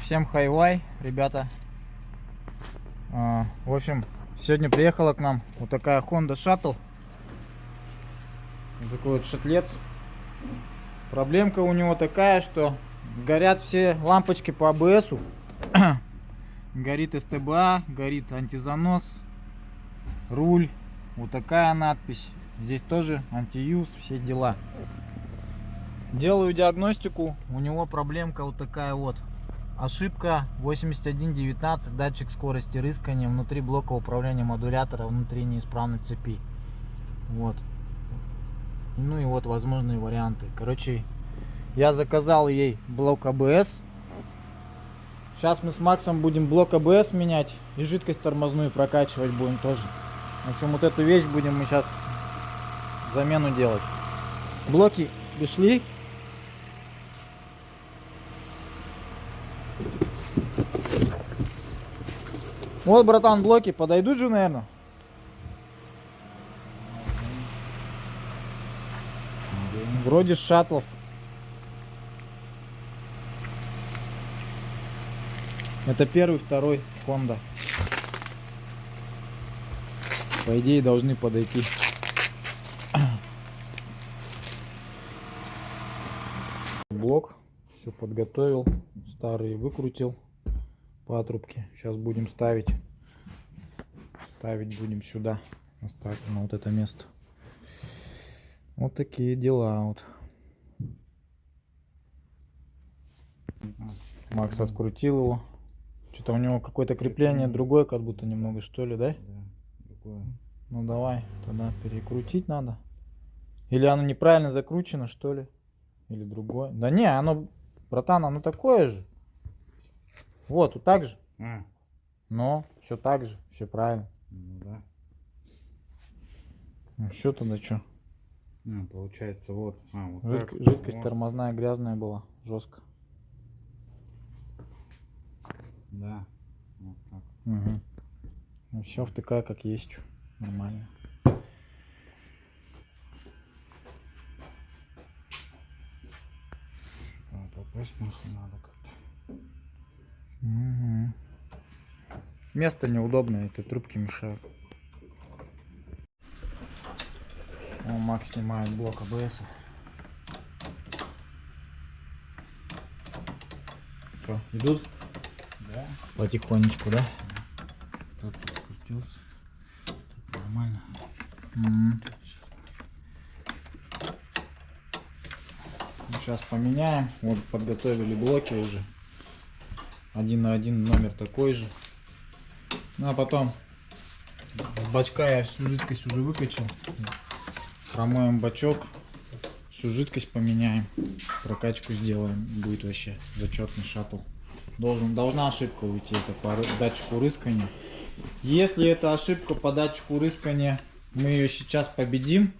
Всем хай-вай, ребята. В общем, сегодня приехала к нам вот такая Honda Shuttle. Вот такой вот шатлец. Проблемка у него такая, что горят все лампочки по АБСу. Горит СТБА, горит антизанос, руль. Вот такая надпись. Здесь тоже антиюз, все дела. Делаю диагностику. У него проблемка вот такая вот. Ошибка 8119, датчик скорости рыскания внутри блока управления модулятора, внутри неисправной цепи. Вот. Ну и вот возможные варианты. Короче, я заказал ей блок АБС. Сейчас мы с Максом будем блок АБС менять и жидкость тормозную прокачивать будем тоже. В общем, вот эту вещь будем мы сейчас замену делать. Блоки пришли. Вот, братан, блоки подойдут же, наверное. Вроде шаттлов. Это первый, второй Honda. По идее должны подойти. Блок все подготовил, старый выкрутил патрубки. Сейчас будем ставить будем сюда, оставить на вот это место. Вот такие дела вот. Макс открутил его. Что-то у него какое-то крепление другое, как будто немного, что ли, да? Да, другое. Ну давай, тогда перекрутить надо. Или оно неправильно закручено, что ли? Или другое? Да не, оно, братан, оно такое же. Вот так же. Но все так же, все правильно. Ну да. Ну все тогда что? Получается вот. Вот Жидкость вот. тормозная грязная была, жестко. Да. Вот так. Угу. Ну все втыкай как есть, что. Нормально. Попасть нахуй надо как-то. Угу. Место неудобное, этой трубки мешают. О, Макс снимает блок АБС. Что, идут? Да. Потихонечку, да? Тут открутился. Тут нормально. Сейчас поменяем. Вот подготовили блоки уже. 1 на 1 номер такой же. Ну а потом с бачка я всю жидкость уже выкачал. Промоем бачок. Всю жидкость поменяем. Прокачку сделаем. Будет вообще зачетный шаттл. Должна ошибка уйти. Это по датчику рыскания. Если эта ошибка по датчику рыскания, мы ее сейчас победим,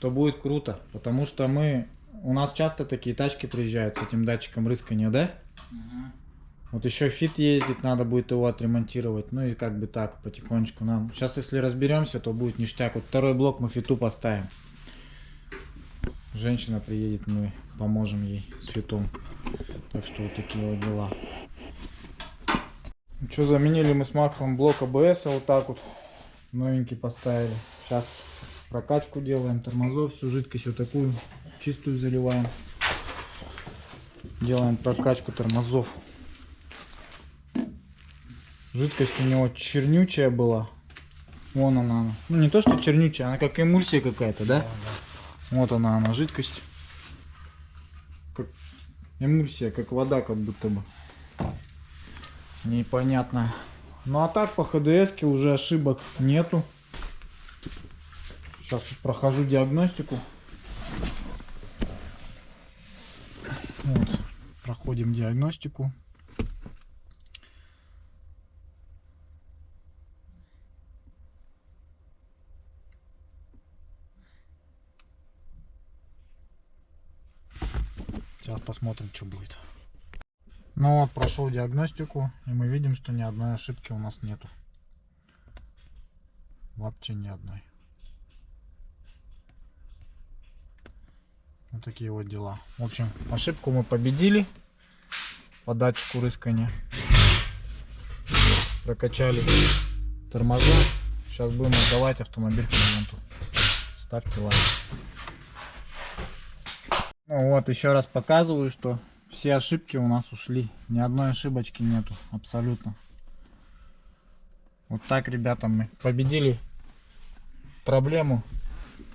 то будет круто. Потому что у нас часто такие тачки приезжают с этим датчиком рыскания, да? Вот еще фит ездит, надо будет его отремонтировать. Ну и как бы так, потихонечку. Сейчас если разберемся, то будет ништяк. Вот второй блок мы фиту поставим. Женщина приедет, мы поможем ей с фитом. Так что вот такие вот дела. Ну что, заменили мы с Максом блок АБС, вот так вот. Новенький поставили. Сейчас прокачку делаем, тормозов, всю жидкость вот такую чистую заливаем. Делаем прокачку тормозов. Жидкость у него чернючая была. Вон она. Ну не то что чернючая, она как эмульсия какая-то, да? Да. Вот она, жидкость. Как эмульсия, как вода как будто бы. Непонятно. Ну а так по ХДС-ке уже ошибок нету. Сейчас прохожу диагностику. Вот. Проходим диагностику. Сейчас посмотрим, что будет. Ну вот, прошел диагностику, и мы видим, что ни одной ошибки у нас нету. Вообще ни одной. Вот такие вот дела. В общем, ошибку мы победили. по датчику рыскания. Прокачали тормоза. Сейчас будем отдавать автомобиль клиенту. Ставьте лайк. Ну вот, еще раз показываю, что все ошибки у нас ушли. Ни одной ошибочки нету. Абсолютно. Вот так, ребята, мы победили проблему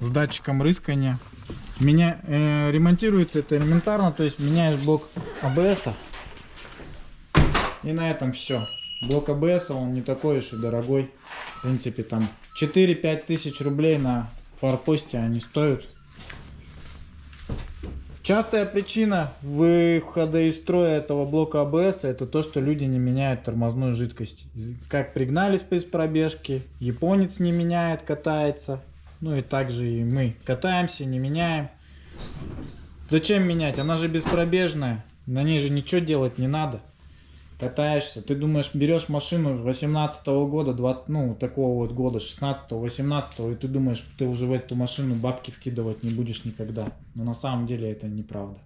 с датчиком рыскания. Ремонтируется это элементарно, то есть меняешь блок АБС. И на этом все. Блок АБС, он не такой уж и дорогой. В принципе, там 4-5 тысяч рублей на форпосте они стоят. Частая причина выхода из строя этого блока АБС это то, что люди не меняют тормозную жидкость. Как пригнались без пробежки, японец не меняет, катается. Ну и также и мы катаемся, не меняем. Зачем менять? Она же беспробежная. На ней же ничего делать не надо. Катаешься. Ты думаешь, берешь машину 18-го года, ну такого вот года, 16-го, 18-го, и ты думаешь, ты уже в эту машину бабки вкидывать не будешь никогда. Но на самом деле это неправда.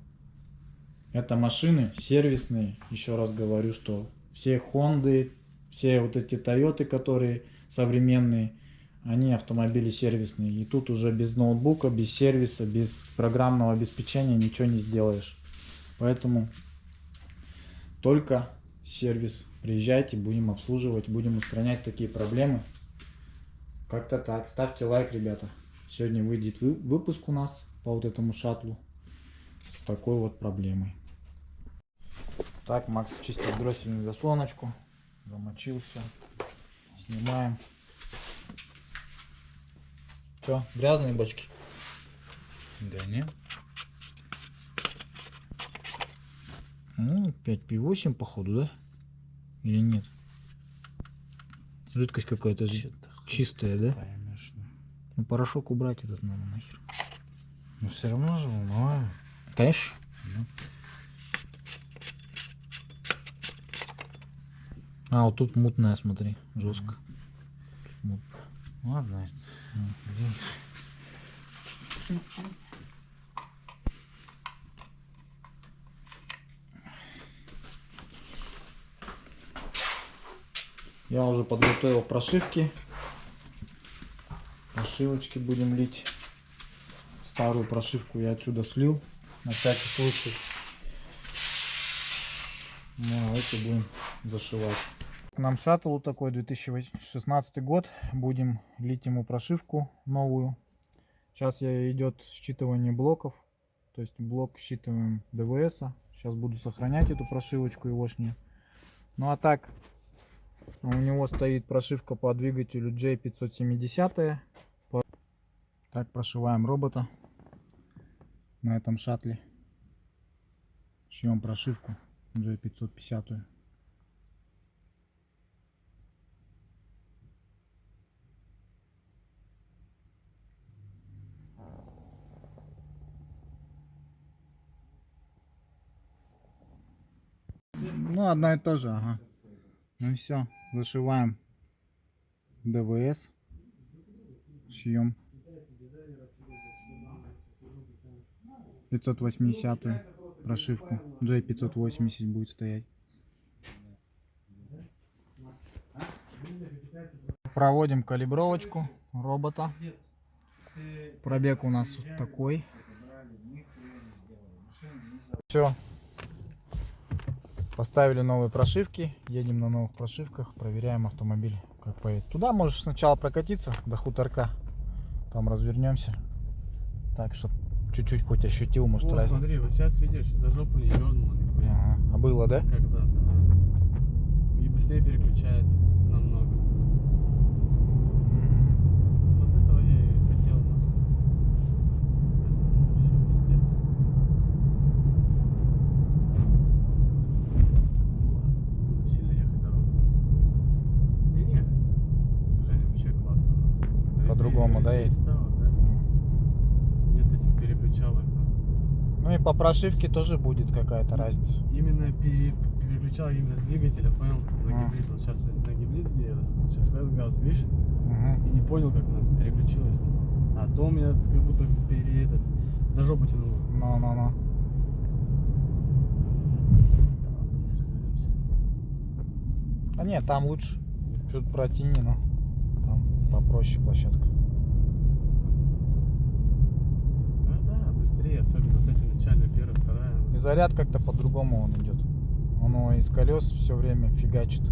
Это машины сервисные. Еще раз говорю, что все Хонды, все вот эти Тойоты, которые современные, они автомобили сервисные. И тут уже без ноутбука, без сервиса, без программного обеспечения ничего не сделаешь. Поэтому только сервис. Приезжайте, будем обслуживать, будем устранять такие проблемы. Как-то так. Ставьте лайк, ребята. Сегодня выйдет выпуск у нас по вот этому шаттлу с такой вот проблемой. Так, Макс чистит дроссельную заслоночку. Замочился. Снимаем. Че, грязные бачки? Да нет. Ну, 5,8 походу, да? Или нет? Жидкость какая-то чистая, да? Конечно. Ну, порошок убрать этот надо нахер. Но все равно же умываю. Конечно. Ну. А, вот тут мутная, смотри, жестко. Мутно. Ладно. Я уже подготовил прошивки. Прошивочки будем лить. Старую прошивку я отсюда слил. На всякий случай. Ну, а эти будем зашивать. К нам шаттл такой 2016 год. Будем лить ему прошивку новую. Сейчас идет считывание блоков. То есть блок считываем ДВС. Сейчас буду сохранять эту прошивочку егошнюю. Ну а так, у него стоит прошивка по двигателю J570. Так, прошиваем робота на этом шаттле. Шьем прошивку J550. Ну, одно и то же, ага. Ну все, зашиваем ДВС, шьем 580 прошивку, J580 будет стоять. Проводим калибровочку робота. Пробег у нас вот такой. Все. Поставили новые прошивки, едем на новых прошивках, проверяем автомобиль, как поедет. Туда можешь сначала прокатиться до хуторка, там развернемся, так что чуть-чуть хоть ощутил, может, О, разницу. смотри, вот сейчас видишь, за жопу не дернуло нихуя. Ага. А было, да? Когда-то. И быстрее переключается намного. Вот этого я и хотел. Все, пиздец. Буду сильно ехать дорогу. Не-не. Женя, вообще классно. По-другому, да, Резина есть? стала, да? Нет этих переключалок. Ну и по прошивке тоже будет какая-то разница. Именно переключал именно с двигателя, понял, на гибрид. Вот сейчас на гибрид еду, сейчас в этот газ, видишь, и не понял, как она переключилась. А то у меня как будто за жопу тянуло. Ну. А нет, там лучше. Чуть протяни, но там попроще площадка. Да, быстрее, особенно вот эти начальные, первая, вторая. И заряд как-то по-другому он идет. Оно из колес все время фигачит.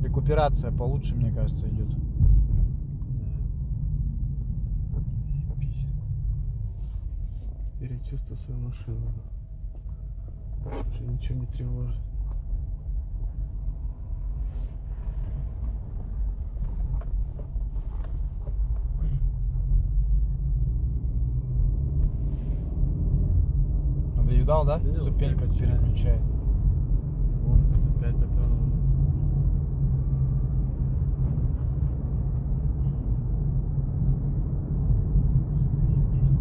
Рекуперация получше, мне кажется, идет. Ебись. Перечувствуй свою машину. Уже ничего не тревожит. Надоедал, да? Видел, Ступенька переключает. переключает. Вот, опять попёрло. Заебись.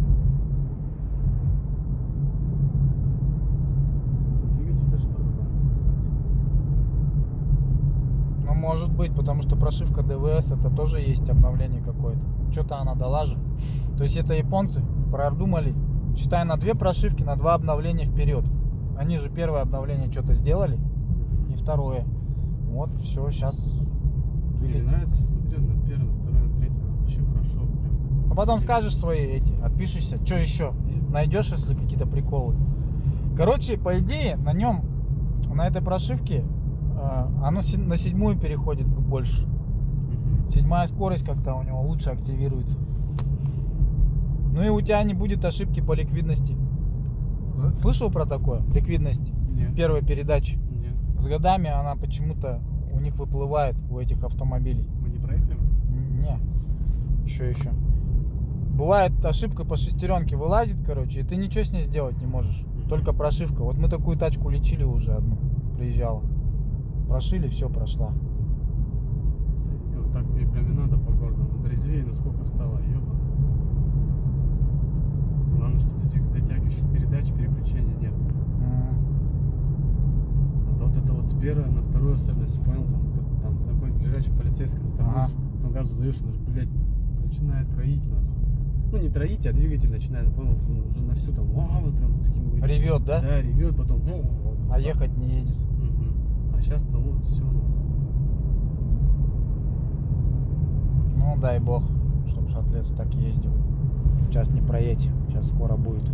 Двигатель даже по-другому. Ну, может быть, потому что прошивка ДВС это тоже есть обновление какое-то. Что-то она дала же. То есть это японцы продумали, считай, на 2 прошивки, на 2 обновления вперед. Они же первое обновление что-то сделали, и второе. Вот, все, сейчас Мне нравится, смотрю, на первом, на втором, на третьем. Вообще хорошо. Прям. А потом скажешь свои эти, отпишешься, что еще найдешь, если какие-то приколы. Короче, по идее, на нем, на этой прошивке, оно на 7-ю переходит больше. 7-я скорость как-то у него лучше активируется. Ну и у тебя не будет ошибки по ликвидности. Слышал про такое? Ликвидность Нет. первой передачи. Нет. С годами она почему-то у них выплывает, у этих автомобилей. Мы не проехали? Не, еще. Бывает, ошибка по шестеренке вылазит, короче, и ты ничего с ней сделать не можешь. Только прошивка. Вот мы такую тачку лечили уже одну, приезжала. Прошили, все, прошла. И вот так мне прям и надо по городу. Вот резвее насколько стало, ёба. Главное, что этих затягивающих передач, переключения нет. А вот это вот с первой на вторую особенность, понял, там на какой-нибудь лежачем полицейском стоишь, потом газу даешь, он же, блядь, начинает троить, нахуй. Ну не троить, а двигатель начинает, понял, он уже на всю там, вот прям с таким выйдет. Ревет, да? Да, ревет, потом, А ехать не едет. А сейчас-то вот все. Ну, дай бог, чтобы шатлец так ездил. Сейчас не проедь, сейчас скоро будет.